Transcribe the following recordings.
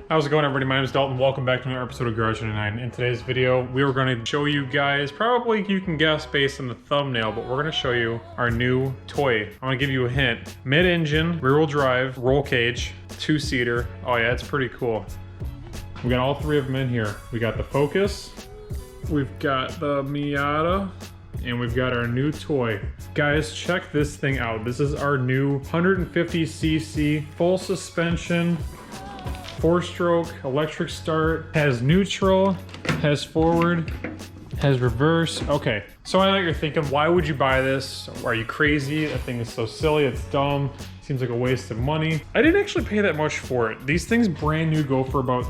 How's it going, everybody? My name is Dalton. Welcome back to another episode of Garage 99. In today's video, we are going to show you guys, probably you can guess based on the thumbnail, but we're going to show you our new toy. I'm going to give you a hint. Mid-engine, rear-wheel drive, roll cage, two-seater. Oh yeah, it's pretty cool. We got all three of them in here. We got the Focus, we've got the Miata, and we've got our new toy. Guys, check this thing out. This is our new 150cc full suspension, 4-stroke electric start, has neutral, has forward, has reverse. Okay, so I know you're thinking, why would you buy this? Are you crazy? That thing is so silly, it's dumb. Seems like a waste of money. I didn't actually pay that much for it. These things brand new go for about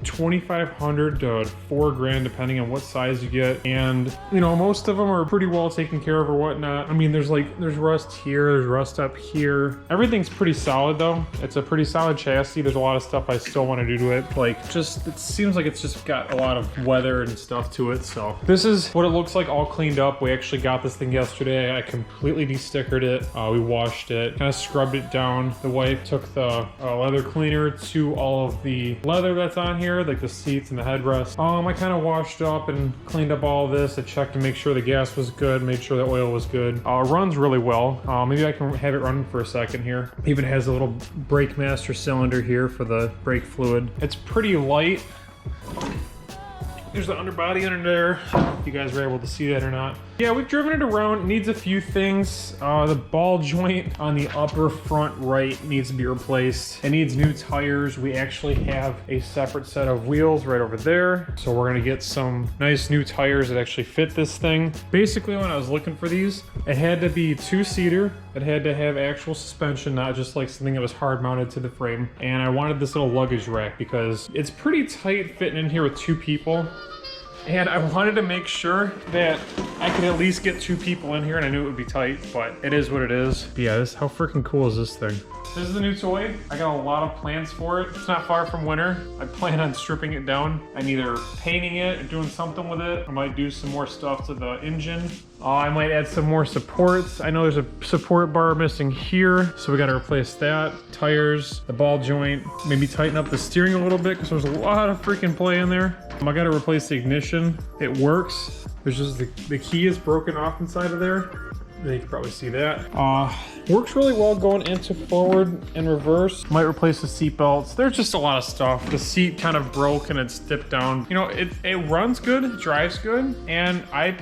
$2,500 to $4 grand depending on what size you get, and you know, most of them are pretty well taken care of or whatnot. I mean, there's rust here, there's rust up here. Everything's pretty solid though. It's a pretty solid chassis. There's a lot of stuff I still want to do to it, like it seems like it's just got a lot of weather and stuff to it. So this is what it looks like all cleaned up. We actually got this thing yesterday. I completely de-stickered it. We washed it, kind of scrubbed it down. The wife took the leather cleaner to all of the leather that's on here, like the seats and the headrest. I kind of washed up and cleaned up all of this. I checked to make sure the gas was good, made sure the oil was good. It runs really well. Maybe I can have it running for a second here. Even has a little brake master cylinder here for the brake fluid. It's pretty light. There's the underbody under there. If you guys were able to see that or not. Yeah, we've driven it around. It needs a few things. The ball joint on the upper front right needs to be replaced. It needs new tires. We actually have a separate set of wheels right over there. So we're gonna get some nice new tires that actually fit this thing. Basically, when I was looking for these, it had to be two-seater. It had to have actual suspension, not just like something that was hard mounted to the frame. And I wanted this little luggage rack because it's pretty tight fitting in here with two people. And I wanted to make sure that I could at least get two people in here, and I knew it would be tight, but it is what it is. But yeah, how freaking cool is this thing? This is the new toy. I got a lot of plans for it. It's not far from winter. I plan on stripping it down and either painting it or doing something with it. I might do some more stuff to the engine. I might add some more supports. I know there's a support bar missing here, so we got to replace that. Tires, the ball joint, maybe tighten up the steering a little bit because there's a lot of freaking play in there. I got to replace the ignition. It works. There's just the key is broken off inside of there. You can probably see that. Works really well going into forward and reverse. Might replace the seat belts. There's just a lot of stuff. The seat kind of broke and it's dipped down. You know, it runs good, it drives good, and I'd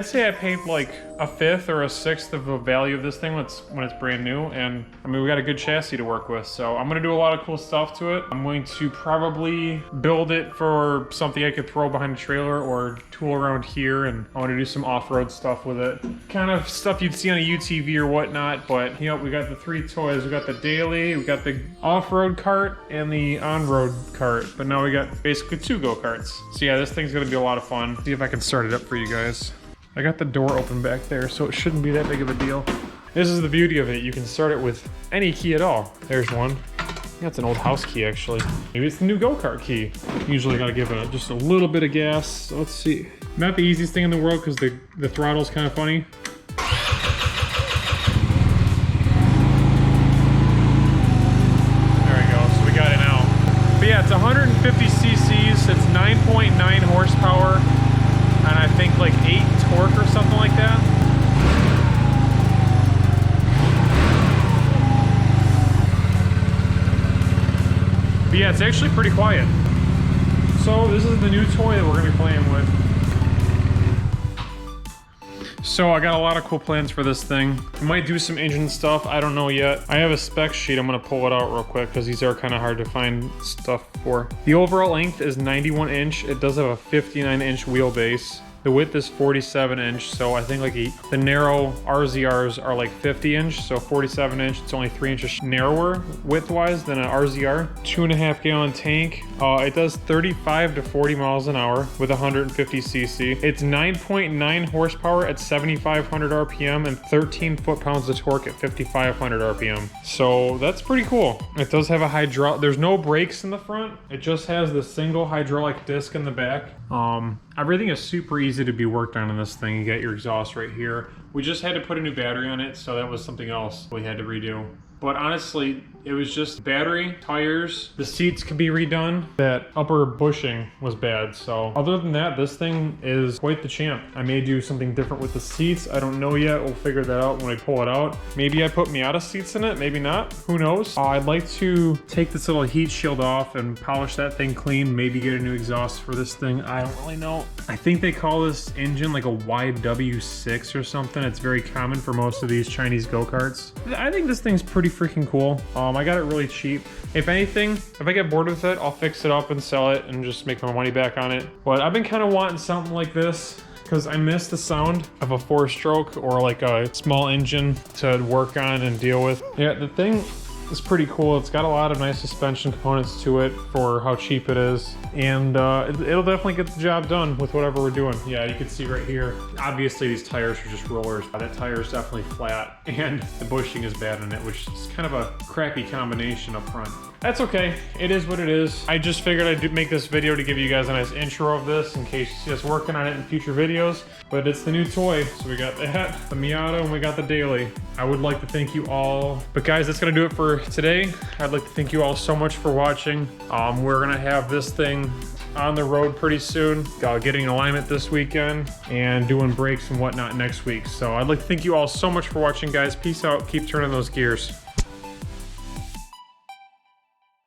say I paid like a fifth or a sixth of the value of this thing when it's brand new. And I mean, we got a good chassis to work with, so I'm gonna do a lot of cool stuff to it. I'm going to probably build it for something I could throw behind a trailer or tool around here, and I want to do some off-road stuff with it. Kind of stuff you'd see on a UTV or whatnot. But you know, we got the three toys. We got the daily, we got the off-road cart, and the on-road cart. But now we got basically two go-karts. So yeah, this thing's gonna be a lot of fun. See if I can start it up for you guys. I got the door open back there, so it shouldn't be that big of a deal. This is the beauty of it. You can start it with any key at all. There's one. That's an old house key, actually. Maybe it's the new go-kart key. Usually gotta give it just a little bit of gas. So let's see. Not the easiest thing in the world because the throttle's kind of funny. But yeah, it's 150 cc's, it's 9.9 horsepower, and I think like 8 torque or something like that. But yeah, it's actually pretty quiet. So this is the new toy that we're gonna be playing with. So I got a lot of cool plans for this thing. I might do some engine stuff, I don't know yet. I have a spec sheet, I'm gonna pull it out real quick because these are kind of hard to find stuff for. The overall length is 91 inch. It does have a 59 inch wheelbase. The width is 47 inch, so I think like the narrow RZRs are like 50 inch, so 47 inch, it's only 3 inches narrower width-wise than an RZR. 2.5 gallon tank. It does 35 to 40 miles an hour with 150 cc. It's 9.9 horsepower at 7,500 RPM and 13 foot-pounds of torque at 5,500 RPM. So that's pretty cool. It does have a hydraulic, there's no brakes in the front. It just has the single hydraulic disc in the back. Everything is super easy to be worked on in this thing. You got your exhaust right here. We just had to put a new battery on it, so that was something else we had to redo. but honestly, it was just battery, tires, the seats could be redone. That upper bushing was bad. So other than that, this thing is quite the champ. I may do something different with the seats. I don't know yet. We'll figure that out when I pull it out. Maybe I put Miata seats in it, maybe not. Who knows? I'd like to take this little heat shield off and polish that thing clean. Maybe get a new exhaust for this thing. I don't really know. I think they call this engine like a YW6 or something. It's very common for most of these Chinese go-karts. I think this thing's pretty freaking cool. I got it really cheap. If anything, if I get bored with it, I'll fix it up and sell it and just make my money back on it. But I've been kind of wanting something like this because I miss the sound of a 4-stroke or like a small engine to work on and deal with. Yeah, the thing is pretty cool. It's got a lot of nice suspension components to it for how cheap it is. And it'll definitely get the job done with whatever we're doing. Yeah, you can see right here. Obviously these tires are just rollers. That tire is definitely flat and the bushing is bad in it, which is kind of a crappy combination up front. That's okay. It is what it is. I just figured I'd make this video to give you guys a nice intro of this in case you see us working on it in future videos. But it's the new toy. So we got that, the Miata, and we got the Daily. I would like to thank you all. But guys, that's gonna do it for today. I'd like to thank you all so much for watching. We're gonna have this thing on the road pretty soon, getting alignment this weekend and doing brakes and whatnot next week. So I'd like to thank you all so much for watching, guys. Peace out. Keep turning those gears.